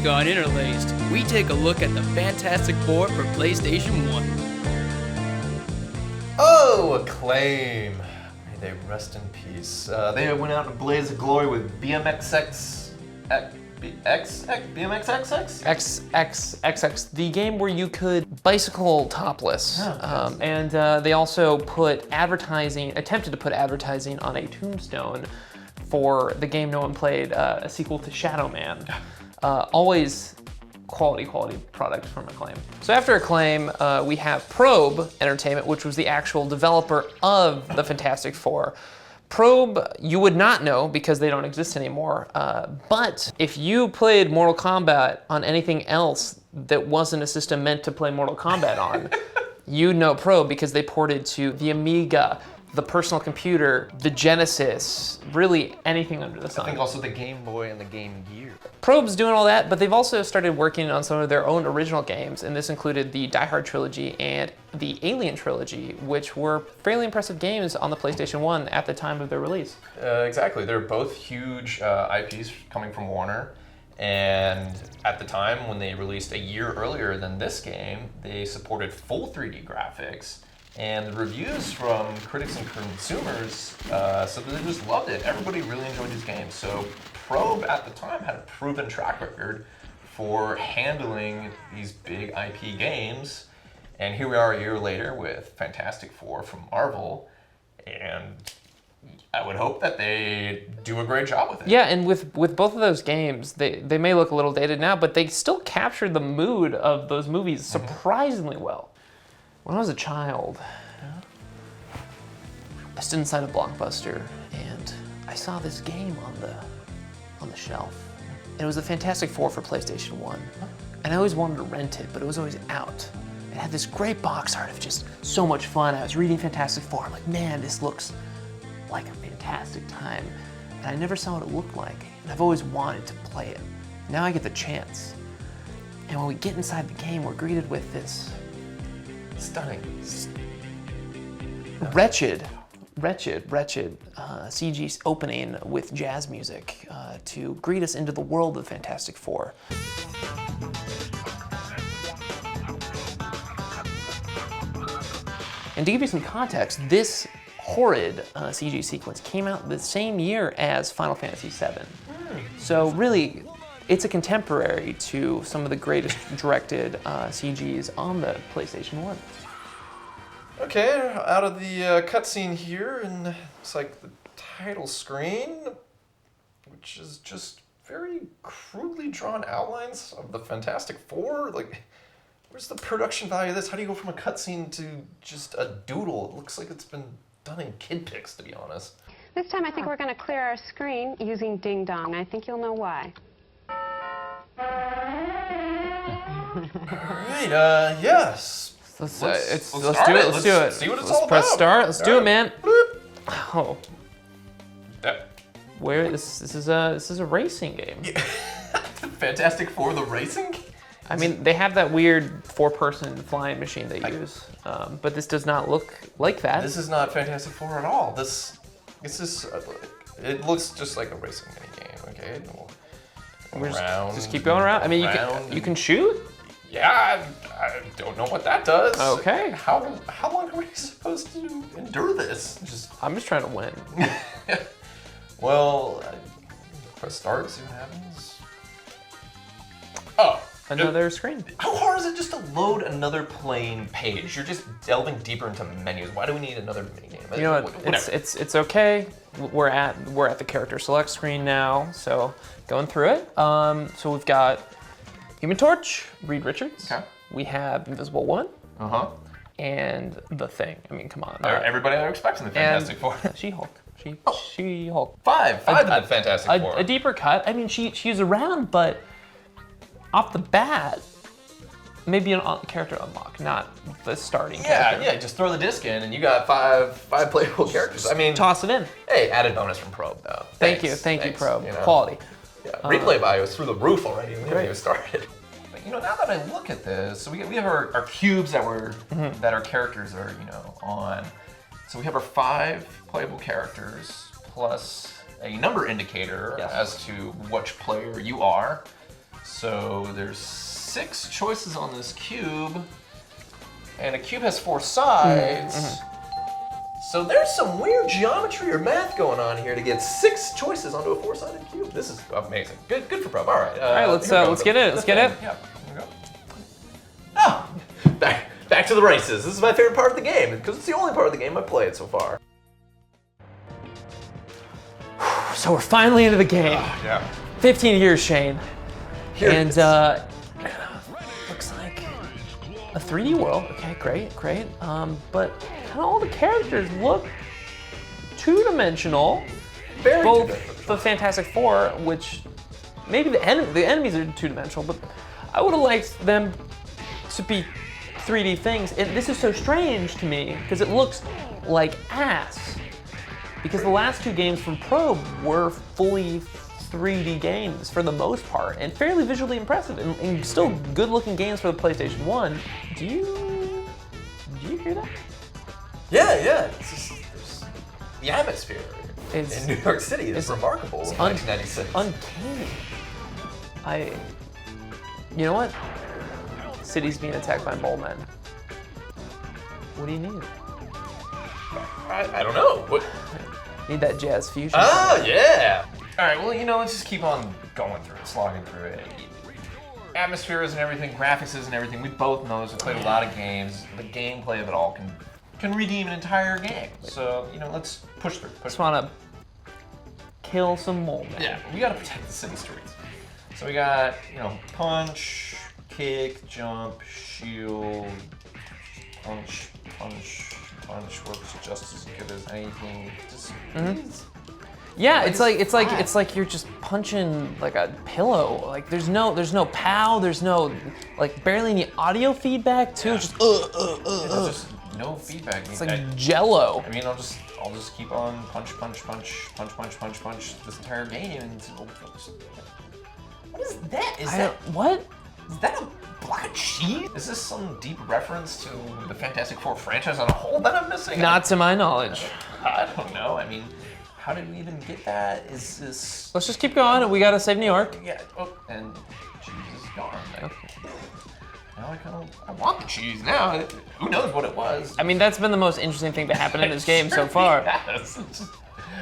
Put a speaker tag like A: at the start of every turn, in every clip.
A: week on Interlaced, we take a look at the Fantastic Four for PlayStation 1.
B: Oh, Acclaim. May they rest in peace. They went out in a blaze of glory with
C: XXX, the game where you could bicycle topless. And they also attempted to put advertising on a tombstone for the game no one played, a sequel to Shadow Man. Always quality product from Acclaim. So after Acclaim, we have Probe Entertainment, which was the actual developer of the Fantastic Four. Probe, you would not know because they don't exist anymore, but if you played Mortal Kombat on anything else that wasn't a system meant to play Mortal Kombat on, you'd know Probe because they ported to the Amiga, the personal computer, the Genesis, really anything under the sun.
B: I think also the Game Boy and the Game Gear.
C: Probe's doing all that, but they've also started working on some of their own original games, and this included the Die Hard trilogy and the Alien trilogy, which were fairly impressive games on the PlayStation 1 at the time of their release.
B: Exactly, they're both huge IPs coming from Warner, and at the time when they released a year earlier than this game, they supported full 3D graphics, and the reviews from critics and consumers said that they just loved it. Everybody really enjoyed these games. So Probe at the time had a proven track record for handling these big IP games. And here we are a year later with Fantastic Four from Marvel. And I would hope that they do a great job with it.
C: Yeah, and with both of those games, they may look a little dated now, but they still captured the mood of those movies surprisingly well. When I was a child, I stood inside a Blockbuster and I saw this game on the shelf. And it was the Fantastic Four for PlayStation 1. And I always wanted to rent it, but it was always out. It had this great box art of just so much fun. I was reading Fantastic Four. I'm like, man, this looks like a fantastic time. And I never saw what it looked like. And I've always wanted to play it. Now I get the chance. And when we get inside the game, we're greeted with this
B: Stunning.
C: wretched CG opening with jazz music to greet us into the world of Fantastic Four. And to give you some context, this horrid CG sequence came out the same year as Final Fantasy VII. So really, it's a contemporary to some of the greatest directed CGs on the PlayStation 1.
B: Okay, out of the cutscene here, and it's like the title screen, which is just very crudely drawn outlines of the Fantastic Four. Like, where's the production value of this? How do you go from a cutscene to just a doodle? It looks like it's been done in kid pics, to be honest.
D: This time I think we're going to clear our screen using Ding Dong. I think you'll know why.
B: All right, yes.
C: Let's
B: do
C: do
B: it.
C: Let's
B: see what it's
C: Let's
B: all
C: press
B: about.
C: start. Let's do it, man.
B: Bloop.
C: Oh, where this is a racing game.
B: Fantastic Four, the racing?
C: I mean, they have that weird 4-person flying machine they use, but this does not look like that.
B: This is not Fantastic Four at all. This is, it looks just like a racing mini game. Okay,
C: just keep going around. I mean, you can shoot.
B: Yeah, I don't know what that does.
C: Okay.
B: How long are we supposed to endure this?
C: I'm just trying to win.
B: Well, press start, see what happens. Oh.
C: Another screen.
B: How hard is it just to load another plain page? You're just delving deeper into menus. Why do we need another minigame?
C: You know what? It's okay. We're at the character select screen now, so going through it. So we've got Human Torch, Reed Richards. Okay. We have Invisible Woman. And the Thing. I mean, come on.
B: Everybody I expect in the Fantastic Four.
C: She-Hulk. She-Hulk.
B: Five in the Fantastic Four.
C: A deeper cut. I mean, she's around, but off the bat, maybe a character unlock, not the starting character.
B: Yeah, just throw the disc in and you got five playable characters. I mean,
C: toss it in.
B: Hey, added bonus from Probe though.
C: Thank you, Probe. You know? Quality.
B: Yeah, replay value is through the roof already. We haven't even started. But, now that I look at this, so we have our cubes that that our characters are on. So we have our 5 playable characters plus a number indicator as to which player you are. So there's 6 choices on this cube, and a cube has 4 sides. So there's some weird geometry or math going on here to get 6 choices onto a 4-sided cube. This is amazing. Good for Prob. All right.
C: All right, let's get it. Let's get it.
B: Yeah, here we go. Oh, back to the races. This is my favorite part of the game because it's the only part of the game I've played so far.
C: So we're finally into the game.
B: Yeah.
C: 15 years, Shane.
B: Here it
C: And
B: is.
C: looks like a 3D world. Okay, great. But kind of all the characters look two-dimensional.
B: Very
C: Both
B: two-dimensional.
C: the Fantastic Four, which maybe the enemies are two-dimensional, but I would have liked them to be 3D things. And this is so strange to me because it looks like ass. Because the last 2 games from Probe were fully 3D games for the most part, and fairly visually impressive, and still good-looking games for the PlayStation 1. Do you hear that?
B: Yeah. The atmosphere
C: It's-
B: in New York City is remarkable in 1996.
C: Uncanny. You know what? City's being attacked by mole men. What do you need?
B: I don't know. What?
C: Need that jazz fusion.
B: Oh, yeah. All right, well, let's just keep on going through it, slogging through it. Atmosphere isn't everything, graphics isn't everything. We both know this. We've played a lot of games. The gameplay of it all can redeem an entire game. So, let's push through.
C: Just wanna kill some mole men.
B: Yeah, we gotta protect the city streets. So we got, punch, kick, jump, shield, punch works just as good as anything. Just
C: Yeah, it's like you're just punching like a pillow. Like there's no pow, there's no like barely any audio feedback too.
B: Yeah.
C: Just
B: There's just no feedback.
C: It's like jello.
B: I mean, I'll just keep on punch this entire game, and what is that?
C: What?
B: Is that a block of cheese? Is this some deep reference to the Fantastic Four franchise on a whole that I'm missing?
C: Not to my knowledge.
B: I don't know. I mean, how did we even get that? Is this?
C: Let's just keep going. We gotta save New York.
B: Yeah. Oh, and cheese is gone. Now I want the cheese now. Who knows what it was?
C: I mean, that's been the most interesting thing to happen in this game so far.
B: Yes.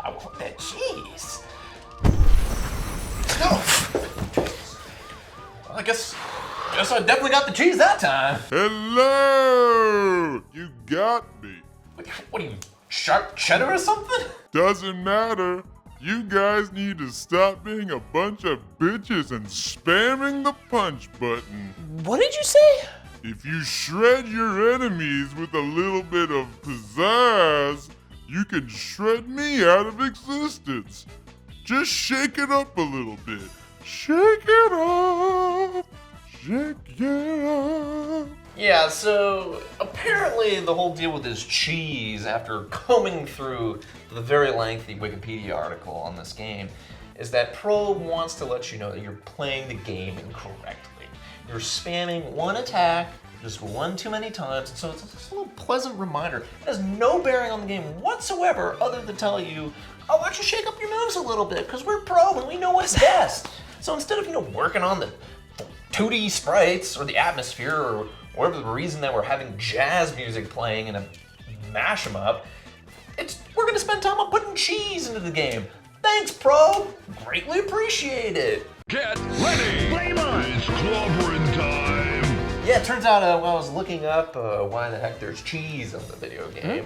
B: I want that cheese. Well, I guess I definitely got the cheese that time.
E: Hello! You got me.
B: What are you, sharp cheddar or something?
E: Doesn't matter. You guys need to stop being a bunch of bitches and spamming the punch button.
C: What did you say?
E: If you shred your enemies with a little bit of pizzazz, you can shred me out of existence. Just shake it up a little bit. Shake it up. Shake it up.
B: Yeah, so apparently the whole deal with this cheese, after combing through the very lengthy Wikipedia article on this game, is that Probe wants to let you know that you're playing the game incorrectly. You're spamming one attack just one too many times, so it's just a little pleasant reminder. It has no bearing on the game whatsoever other than tell you, oh, why don't you shake up your moves a little bit, because we're Probe and we know what's best. So instead of, working on the 2D sprites or the atmosphere or whatever the reason that we're having jazz music playing and mash them up, we're gonna spend time on putting cheese into the game. Thanks, Probe. Greatly appreciate it.
F: Get ready! Flame on! It's clobbering time!
B: Yeah, it turns out while I was looking up why the heck there's cheese on the video game,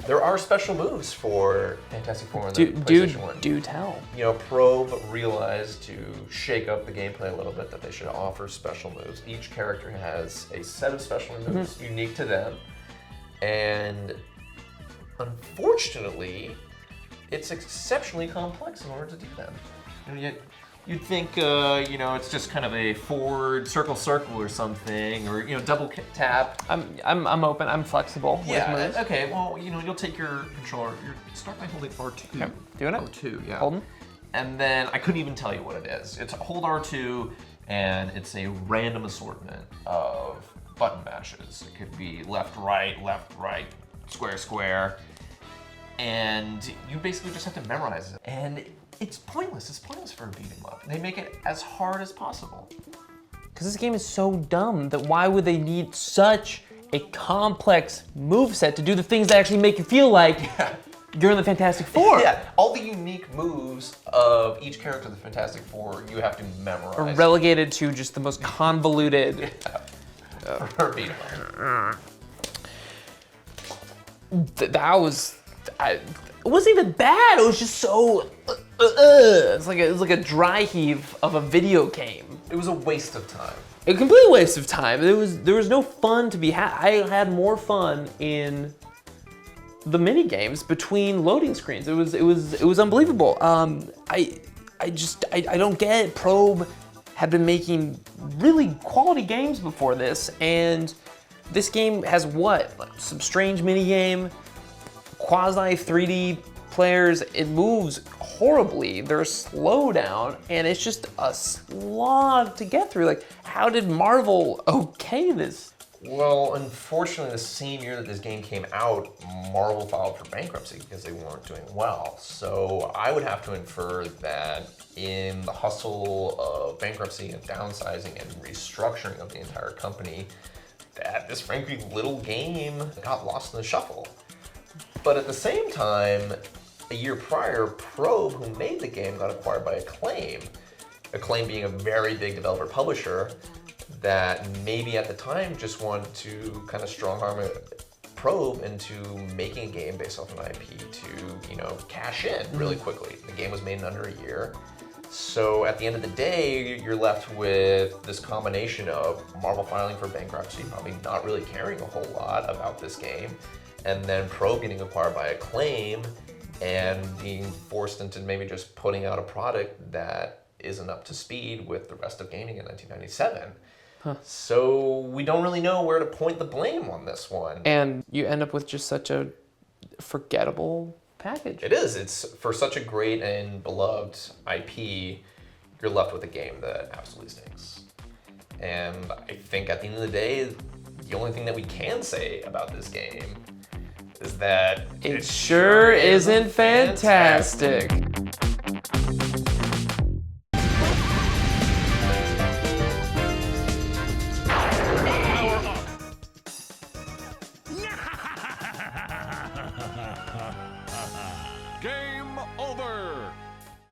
B: there are special moves for Fantastic Four on the PlayStation 1.
C: Do tell.
B: Probe realized to shake up the gameplay a little bit that they should offer special moves. Each character has a set of special moves unique to them, and unfortunately, it's exceptionally complex in order to do them. You'd think, it's just kind of a forward circle or something, or double tap.
C: I'm open. I'm flexible.
B: Yeah.
C: With moves.
B: Okay. Well, you'll take your controller. Start by holding R2.
C: Okay, doing it.
B: R2. Yeah.
C: Holding.
B: And then I couldn't even tell you what it is. It's hold R2, and it's a random assortment of button mashes. It could be left, right, square, square. And you basically just have to memorize it. And it's pointless. It's pointless for a beat 'em up. They make it as hard as possible.
C: Because this game is so dumb that why would they need such a complex moveset to do the things that actually make you feel like you're in the Fantastic Four?
B: Yeah, all the unique moves of each character in the Fantastic Four you have to memorize.
C: Or relegated to just the most convoluted.
B: For beat 'em up.
C: That was. It wasn't even bad. It was just so. It's like it was like a dry heave of a video game.
B: It was a waste of time.
C: A complete waste of time. There was no fun to be had. I had more fun in the mini games between loading screens. It was unbelievable. I don't get it. Probe had been making really quality games before this, and this game has what? Like some strange mini game, quasi 3D players. It moves horribly. There's slowdown, and it's just a slog to get through. Like, how did Marvel okay this?
B: Well, unfortunately, the same year that this game came out, Marvel filed for bankruptcy because they weren't doing well. So I would have to infer that in the hustle of bankruptcy and downsizing and restructuring of the entire company, that this frankly little game got lost in the shuffle. But at the same time, a year prior, Probe, who made the game, got acquired by Acclaim. Acclaim being a very big developer publisher that maybe at the time just wanted to kind of strong arm Probe into making a game based off an IP to, cash in really quickly. The game was made in under a year. So at the end of the day, you're left with this combination of Marvel filing for bankruptcy, probably not really caring a whole lot about this game, and then Probe getting acquired by Acclaim and being forced into maybe just putting out a product that isn't up to speed with the rest of gaming in 1997. So we don't really know where to point the blame on this one.
C: And you end up with just such a forgettable package.
B: It is. It's for such a great and beloved IP, you're left with a game that absolutely stinks. And I think at the end of the day, the only thing that we can say about this game is that
C: it sure isn't fantastic.
F: Game over.